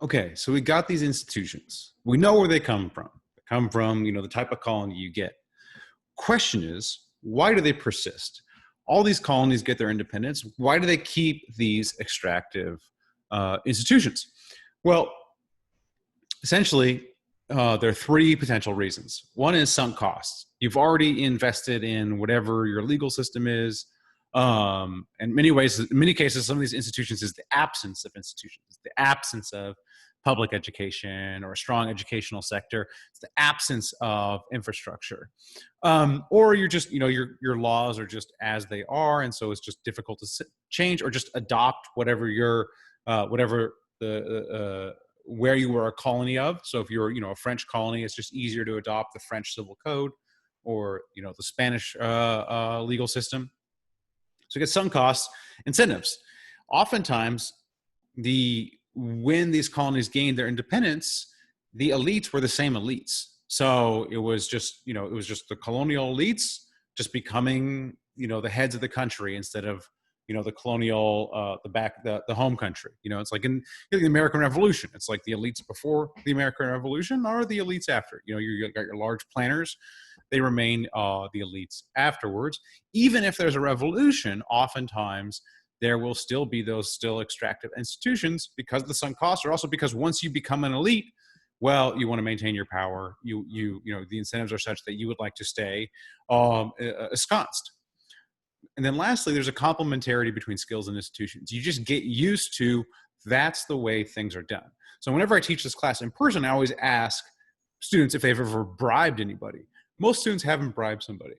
Okay, so we got these institutions. We know where they come from. They come from, the type of colony you get. Question is, why do they persist? All these colonies get their independence. Why do they keep these extractive institutions? Well, essentially, there are three potential reasons. One is sunk costs. You've already invested in whatever your legal system is. In many cases, some of these institutions is the absence of institutions, the absence of public education or a strong educational sector. It's the absence of infrastructure, or you're just, your laws are just as they are, and so it's just difficult to change or just adopt whatever whatever the where you were a colony of. So if you're, a French colony, it's just easier to adopt the French civil code or, the Spanish legal system. So you get sunk costs, incentives. Oftentimes, when these colonies gained their independence, the elites were the same elites. So it was just, the colonial elites just becoming, the heads of the country instead of, the colonial, the home country. It's like in the American Revolution. It's like the elites before the American Revolution are the elites after. You got your large planners. They remain the elites afterwards. Even if there's a revolution, oftentimes there will still be those still extractive institutions because of the sunk costs, or also because once you become an elite, well, you want to maintain your power. The incentives are such that you would like to stay ensconced. And then lastly, there's a complementarity between skills and institutions. You just get used to that's the way things are done. So whenever I teach this class in person, I always ask students if they've ever bribed anybody. Most students haven't bribed somebody,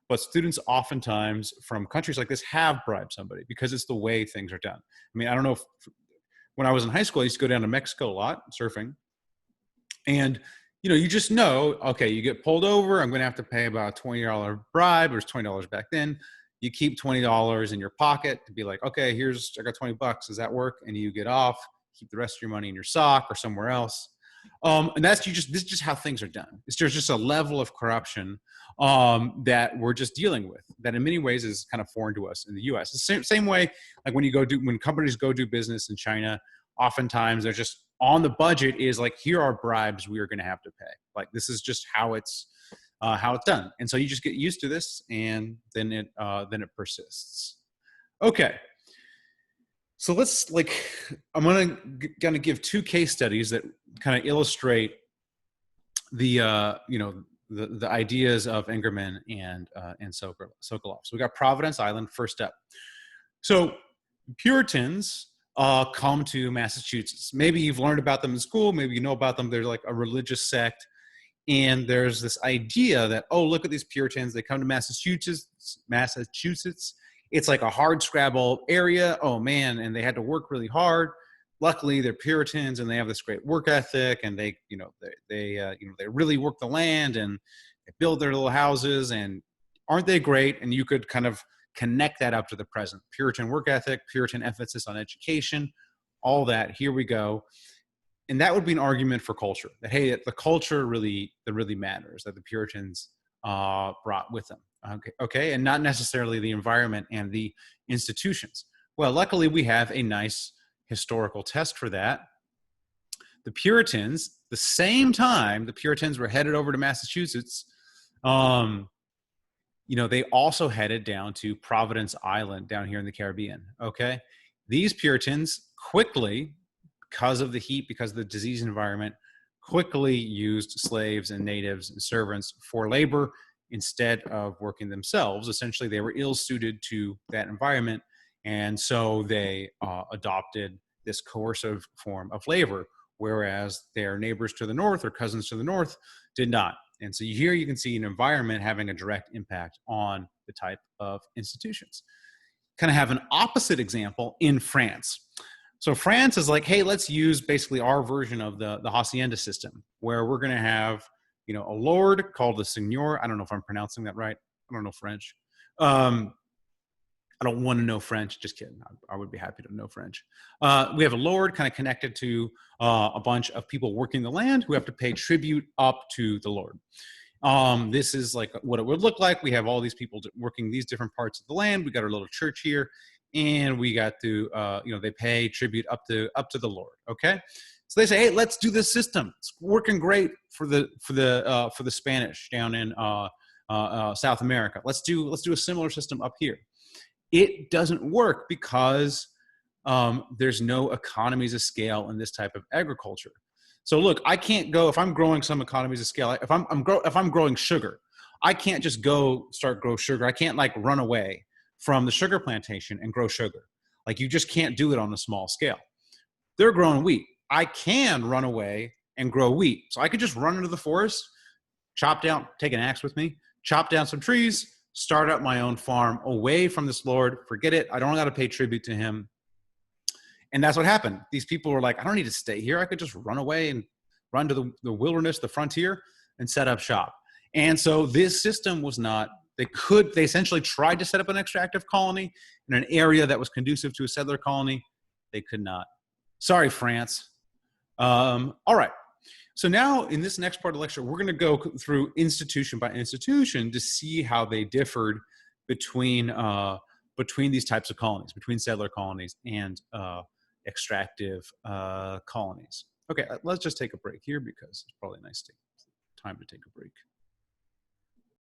but students oftentimes from countries like this have bribed somebody because it's the way things are done. I mean, I don't know if when I was in high school, I used to go down to Mexico a lot surfing. And, you just know, okay, you get pulled over, I'm going to have to pay about a $20 bribe. There's $20 back then. You keep $20 in your pocket to be like, okay, I got $20. Does that work? And you get off, keep the rest of your money in your sock or somewhere else. And this is just how things are done. There's just a level of corruption that we're just dealing with that in many ways is kind of foreign to us in the US. The same way, like when companies go do business in China, oftentimes they're just on the budget is like, here are bribes we are going to have to pay. Like, this is just how it's done. And so you just get used to this, and then it persists. Okay. So I'm gonna give two case studies that kind of illustrate the ideas of Ingerman and Sokolov. So we got Providence Island, first up. So Puritans come to Massachusetts. Maybe you've learned about them in school. Maybe you know about them. They're like a religious sect. And there's this idea that, oh, look at these Puritans. They come to Massachusetts. It's like a hard scrabble area. Oh man. And they had to work really hard. Luckily they're Puritans and they have this great work ethic, and they really work the land and they build their little houses, and aren't they great? And you could kind of connect that up to the present. Puritan work ethic, Puritan emphasis on education, all that. Here we go. And that would be an argument for culture, that, hey, the culture really matters, that the Puritans brought with them. Okay, and not necessarily the environment and the institutions. Well, luckily we have a nice historical test for that. The Puritans, the same time the Puritans were headed over to Massachusetts, they also headed down to Providence Island down here in the Caribbean. Okay, these Puritans quickly, because of the heat, because of the disease environment, quickly used slaves and natives and servants for labor instead of working themselves. Essentially, they were ill-suited to that environment, and so they adopted this coercive form of labor, whereas their neighbors to the north or cousins to the north did not. And so here you can see an environment having a direct impact on the type of institutions. Kind of have an opposite example in France. So France is like, hey, let's use basically our version of the hacienda system, where we're going to have, a lord called the seigneur. I don't know if I'm pronouncing that right. I don't know French. I don't want to know French. Just kidding. I would be happy to know French. We have a lord kind of connected to a bunch of people working the land who have to pay tribute up to the lord. This is like what it would look like. We have all these people working these different parts of the land. We got our little church here, and we got to, they pay tribute up to the Lord. Okay. So they say, hey, let's do this system. It's working great for the Spanish down in South America. Let's do a similar system up here. It doesn't work because there's no economies of scale in this type of agriculture. So look, I can't go if I'm growing some economies of scale. If I'm growing sugar, I can't just go grow sugar. I can't like run away from the sugar plantation and grow sugar. Like you just can't do it on a small scale. They're growing wheat. I can run away and grow wheat. So I could just run into the forest, chop down, take an axe with me, chop down some trees, start up my own farm away from this Lord. Forget it. I don't got to pay tribute to him. And that's what happened. These people were like, I don't need to stay here. I could just run away and run to the wilderness, the frontier, and set up shop. And so this system was not, they essentially tried to set up an extractive colony in an area that was conducive to a settler colony. They could not. Sorry, France. All right. So now in this next part of the lecture, we're going to go through institution by institution to see how they differed between these types of colonies, between settler colonies and extractive colonies. Okay, let's just take a break here because it's probably a nice time to take a break.